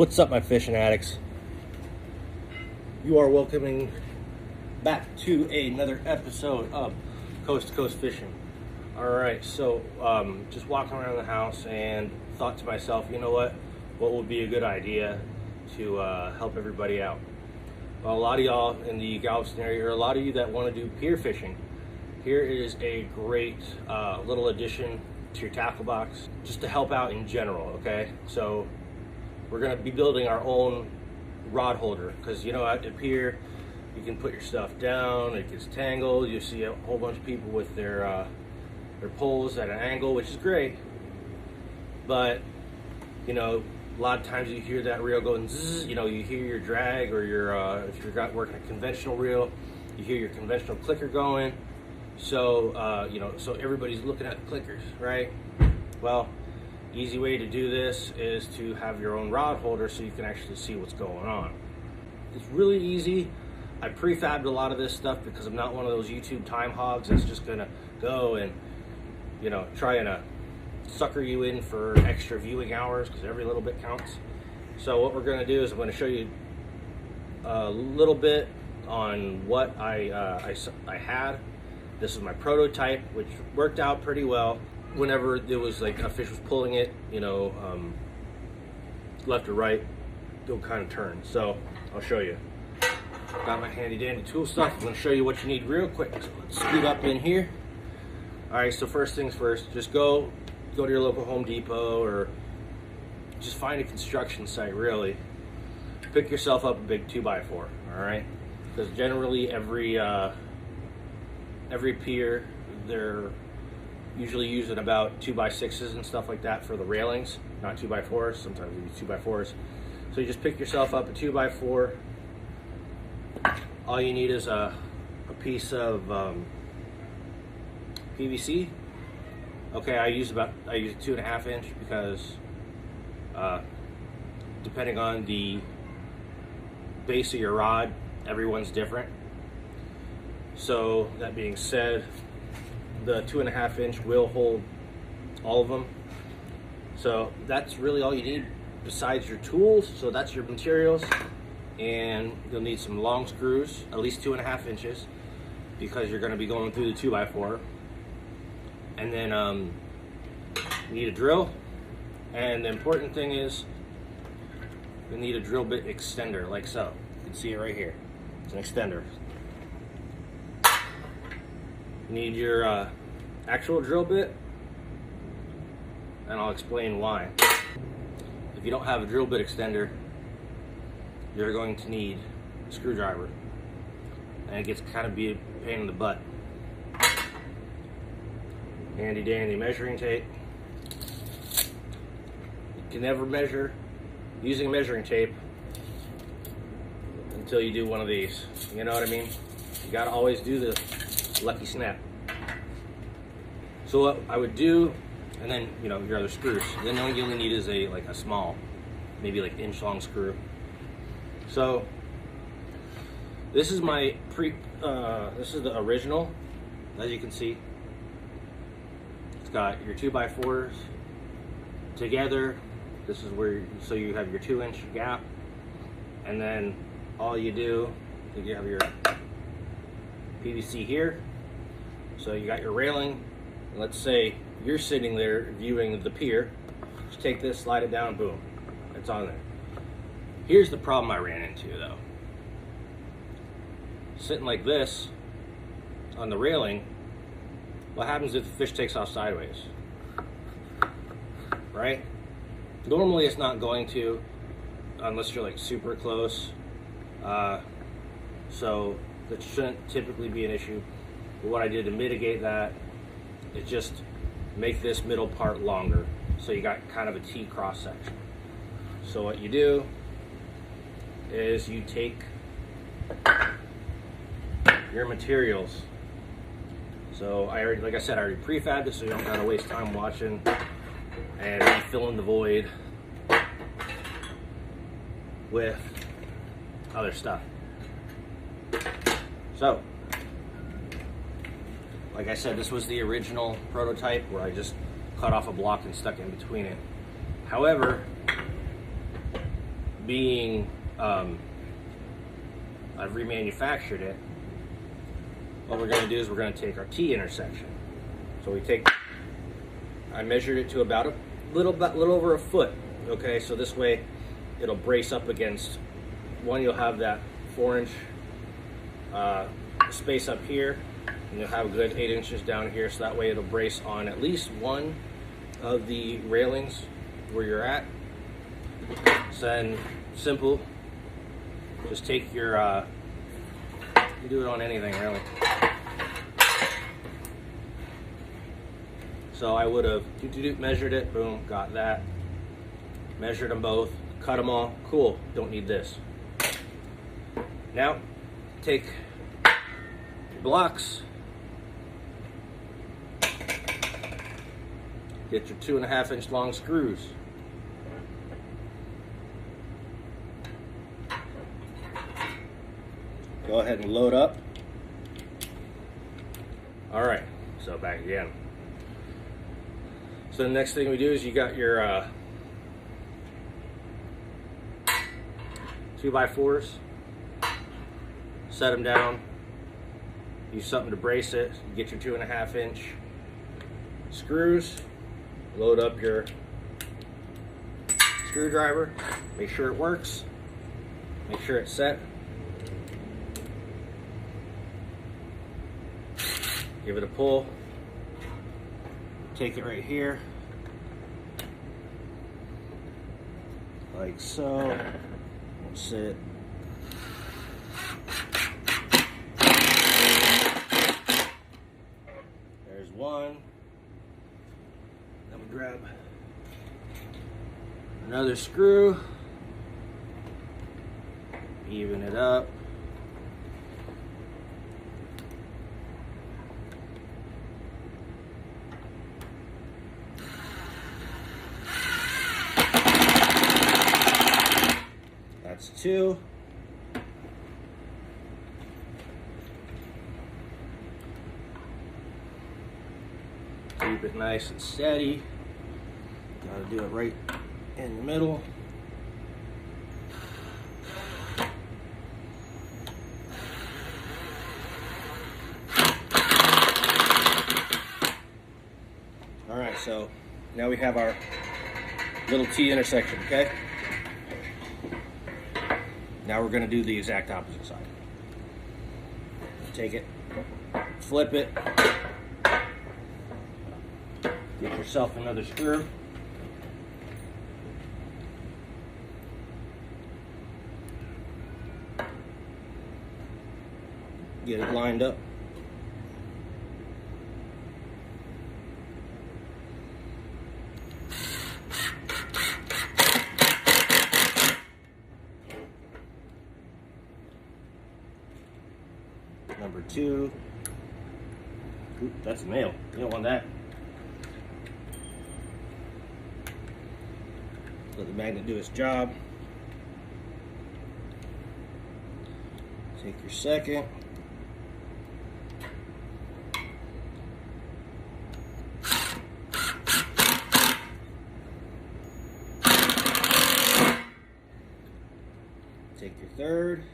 What's up, my fishing addicts? You are welcoming back to another episode of Coast to Coast Fishing. Alright, so just walking around the house and thought to myself, you know what would be a good idea to help everybody out? Well, a lot of y'all in the Galveston area, or a lot of you that want to do pier fishing, here is a great little addition to your tackle box, just to help out in general, okay? So we're going to be building our own rod holder, because you know, at the pier you can put your stuff down, it gets tangled, you see a whole bunch of people with their poles at an angle, which is great, but you know, a lot of times you hear that reel going zzz, you know, you hear your drag, or your if you're working a conventional reel, you hear your conventional clicker going, so you know, so everybody's looking at the clickers, right? Well, easy way to do this is to have your own rod holder so you can actually see what's going on. It's really easy. I prefabbed a lot of this stuff because I'm not one of those YouTube time hogs that's just gonna go and, you know, try and sucker you in for extra viewing hours, because every little bit counts. So what we're gonna do is I'm gonna show you a little bit on what I had. This is my prototype, which worked out pretty well. Whenever there was like a fish was pulling it, you know, left or right, it'll kind of turn. So I'll show you. Got my handy dandy tool stuff. I'm going to show you what you need real quick. So let's scoot up in here. All right, so first things first, just go to your local Home Depot, or just find a construction site, really. Pick yourself up a big 2x4, all right? Because generally every pier, they're usually using about 2x6s and stuff like that for the railings, not 2x4s. Sometimes we use 2x4s. So you just pick yourself up a 2x4. All you need is a piece of PVC. Okay, I use a 2.5 inch because depending on the base of your rod, everyone's different. So that being said, the 2.5 inch will hold all of them. So that's really all you need besides your tools. So that's your materials, and you'll need some long screws, at least 2.5 inches, because you're going to be going through the 2x4. And then you need a drill, and the important thing is you need a drill bit extender, like so. You can see it right here. It's an extender. You need your actual drill bit, and I'll explain why. If you don't have a drill bit extender, you're going to need a screwdriver, and it gets kind of be a pain in the butt. Handy dandy measuring tape. You can never measure using measuring tape until you do one of these. You know what I mean? You gotta always do the lucky snap. So what I would do, and then, you know, your other screws. Then all you only need is a small, maybe like inch long screw. So this is my this is the original. As you can see, it's got your 2x4s together. This is where, so you have your 2-inch gap, and then all you do is you have your PVC here. So you got your railing. Let's say you're sitting there viewing the pier. Just take this, slide it down, boom, it's on there. Here's the problem I ran into though. Sitting like this on the railing, what happens if the fish takes off sideways? Right? Normally it's not going to, unless you're like super close. So that shouldn't typically be an issue. But what I did to mitigate that is just make this middle part longer, so you got kind of a T cross section. So what you do is you take your materials. So I already, like I said, I already prefabbed it, so you don't gotta waste time watching and fill in the void with other stuff. So, like I said, this was the original prototype where I just cut off a block and stuck it in between it. However, being I've remanufactured it, what we're going to do is we're going to take our T intersection. So I measured it to about a little over a foot. Okay, so this way it'll brace up against one. You'll have that 4-inch space up here, and you'll have a good 8 inches down here. So that way it'll brace on at least one of the railings where you're at. So then, simple. Just take your. You do it on anything really. So I would have measured it, boom, got that. Measured them both, cut them all, cool, don't need this. Now, take your blocks, get your 2.5-inch long screws. Go ahead and load up. All right, so back again. So the next thing we do is you got your 2x4s, set them down, use something to brace it, get your 2.5-inch screws, load up your screwdriver, make sure it works, make sure it's set, give it a pull, take it right here, like so. That's it. There's one. Then we grab another screw, even it up. That's two. Keep it nice and steady. Gotta do it right in the middle. All right, so now we have our little T intersection, okay? Now we're going to do the exact opposite side. Take it, flip it, get yourself another screw. Get it lined up. Number two. Oop, that's a nail. You don't want that. Let the magnet do its job. Take your second. Take your third.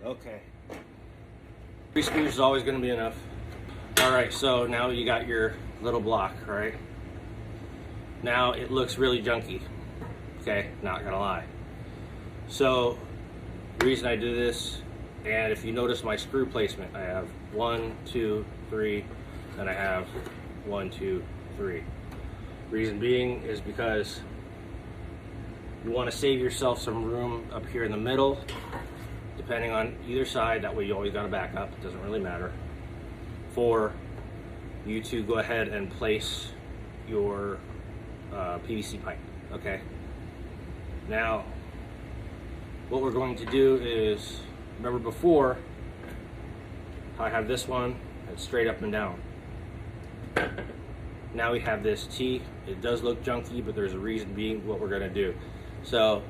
Okay. 3 screws is always going to be enough. Alright, so now you got your little block, right? Now it looks really junky. Okay, not gonna lie. So, the reason I do this, and if you notice my screw placement, I have 1, 2, 3, and I have 1, 2, 3. Reason being is because you want to save yourself some room up here in the middle, depending on either side. That way you always got a backup, it doesn't really matter, for you to go ahead and place your PVC pipe, okay? Now, what we're going to do is, remember before, I have this one, it's straight up and down. Now we have this T. It does look junky, but there's a reason being what we're gonna do. So,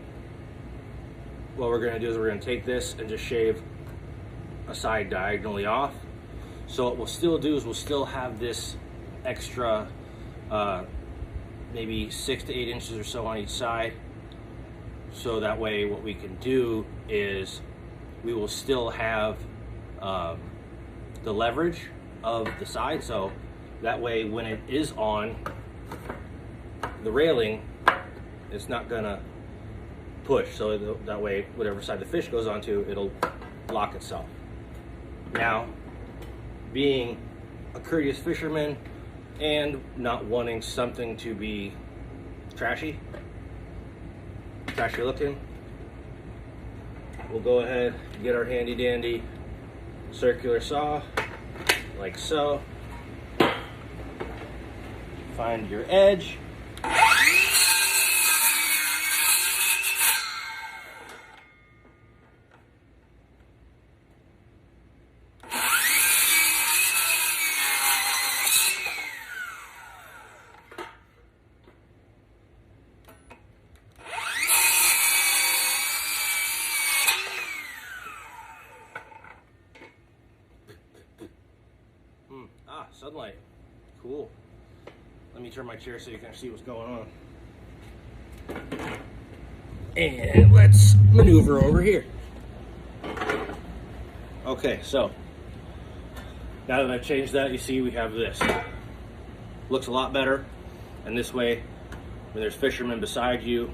what we're gonna do is we're gonna take this and just shave a side diagonally off. So what we'll still do is we'll still have this extra maybe 6 to 8 inches or so on each side. So that way what we can do is we will still have the leverage of the side. So that way when it is on the railing, it's not gonna push. So that way whatever side the fish goes onto, it'll lock itself. Now, being a courteous fisherman and not wanting something to be trashy looking, we'll go ahead and get our handy dandy circular saw, like so. Find your edge. Sunlight. Cool. Let me turn my chair so you can see what's going on. And let's maneuver over here. Okay, so now that I've changed that, you see we have this. Looks a lot better. And this way, when there's fishermen beside you,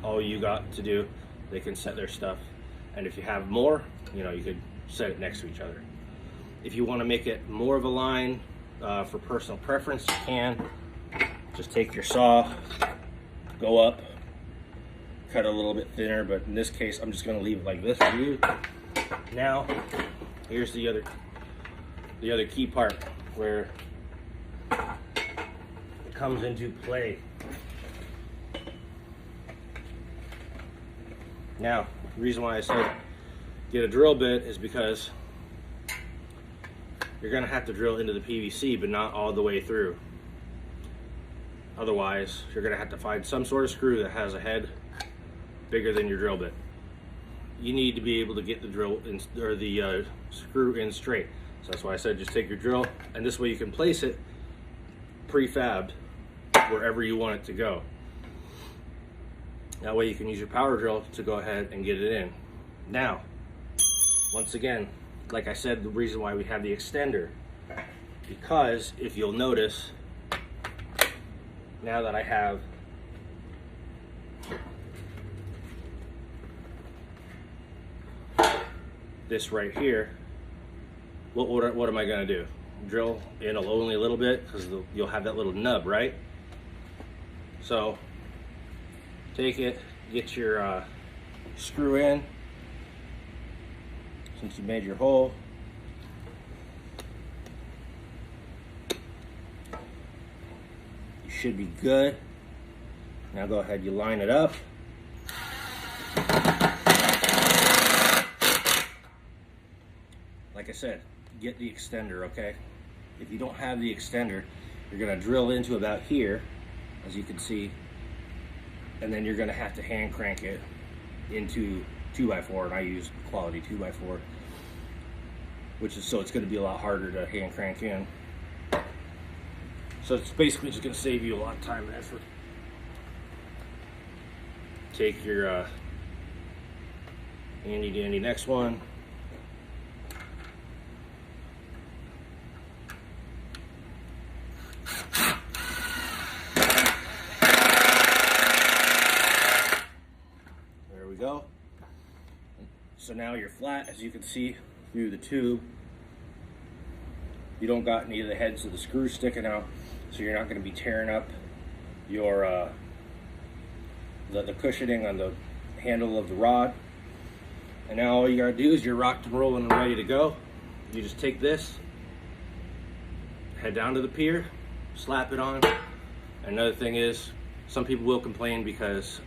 all you got to do, they can set their stuff. And if you have more, you know, you could set it next to each other. If you want to make it more of a line for personal preference, you can. Just take your saw, go up, cut a little bit thinner, but in this case, I'm just going to leave it like this for you. Now, here's the other key part where it comes into play. Now, the reason why I said get a drill bit is because you're going to have to drill into the PVC, but not all the way through. Otherwise, you're going to have to find some sort of screw that has a head bigger than your drill bit. You need to be able to get the drill in, or the screw in straight. So that's why I said just take your drill, and this way you can place it prefabbed wherever you want it to go. That way you can use your power drill to go ahead and get it in. Now, once again, like I said, the reason why we have the extender, because if you'll notice, now that I have this right here, what am I going to do? Drill in only a little bit, because you'll have that little nub, right? So take it, get your screw in. Since you made your hole, you should be good. Now go ahead, you line it up. Like I said, get the extender, okay? If you don't have the extender, you're gonna drill into about here, as you can see, and then you're gonna have to hand crank it into 2x4, and I use quality 2x4, which is, so it's going to be a lot harder to hand crank in. So it's basically just going to save you a lot of time and effort. Take your handy dandy next one. There we go. So now you're flat, as you can see through the tube. You don't got any of the heads of the screws sticking out, so you're not going to be tearing up your the cushioning on the handle of the rod. And now all you gotta do is you're rocked and rolling and ready to go. You just take this, head down to the pier, slap it on. Another thing is, some people will complain because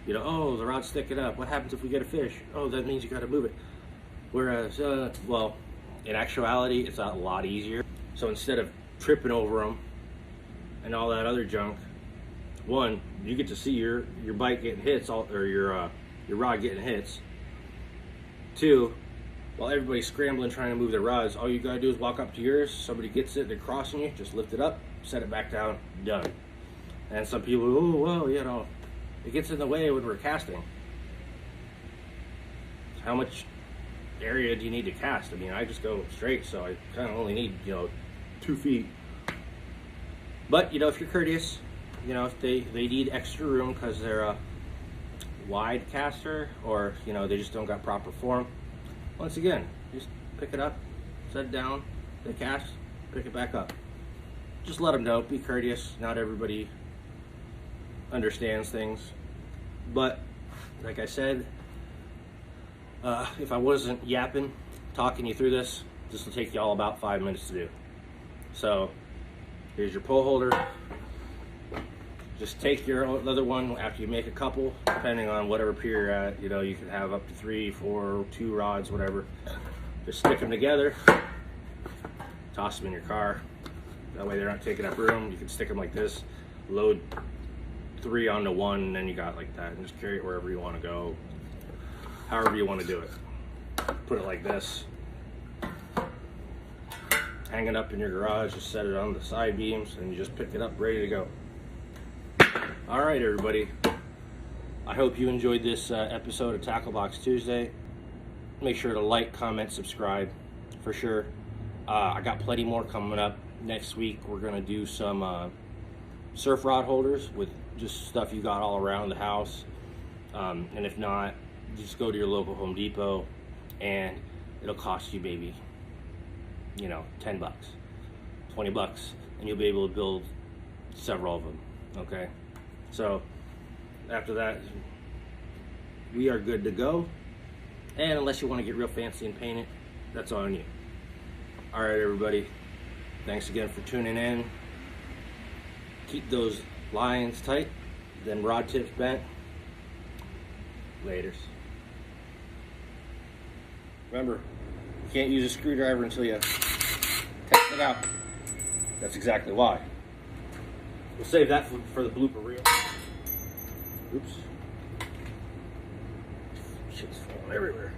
you know, oh, the rod's sticking up. What happens if we get a fish? Oh, that means you got to move it. Whereas, well, in actuality, it's a lot easier. So instead of tripping over them and all that other junk, one, you get to see your bike getting hits, or your rod getting hits. Two, while everybody's scrambling trying to move their rods, all you gotta do is walk up to yours. Somebody gets it, they're crossing you, just lift it up, set it back down, done. And some people, oh well, you know, it gets in the way when we're casting. How much area do you need to cast? I mean, I just go straight, so I kind of only need, you know, 2 feet. But you know, if you're courteous, you know, if they need extra room because they're a wide caster, or you know, they just don't got proper form, once again, just pick it up, set it down, they cast, pick it back up. Just let them know, be courteous. Not everybody understands things, but like I said, if I wasn't yapping, talking you through this will take you all about 5 minutes to do. So here's your pole holder. Just take your other one after you make a couple, depending on whatever pier you're at. You know, you can have up to 3, 4, 2 rods, whatever. Just stick them together, toss them in your car. That way they're not taking up room. You can stick them like this, load 3 onto 1, and then you got like that, and just carry it wherever you want to go, however you want to do it. Put it like this, hang it up in your garage, just set it on the side beams, and you just pick it up, ready to go. All right, everybody. I hope you enjoyed this episode of Tacklebox Tuesday. Make sure to like, comment, subscribe, for sure. I got plenty more coming up. Next week, we're gonna do some surf rod holders with just stuff you got all around the house. And if not, just go to your local Home Depot, and it'll cost you maybe, you know, 10 bucks, 20 bucks, and you'll be able to build several of them. Okay, so after that, we are good to go. And unless you want to get real fancy and paint it, that's on you. All right, everybody, thanks again for tuning in. Keep those lines tight, then rod tips bent. Laters. Remember, you can't use a screwdriver until you test it out. That's exactly why. We'll save that for the blooper reel. Oops. Shit's falling everywhere.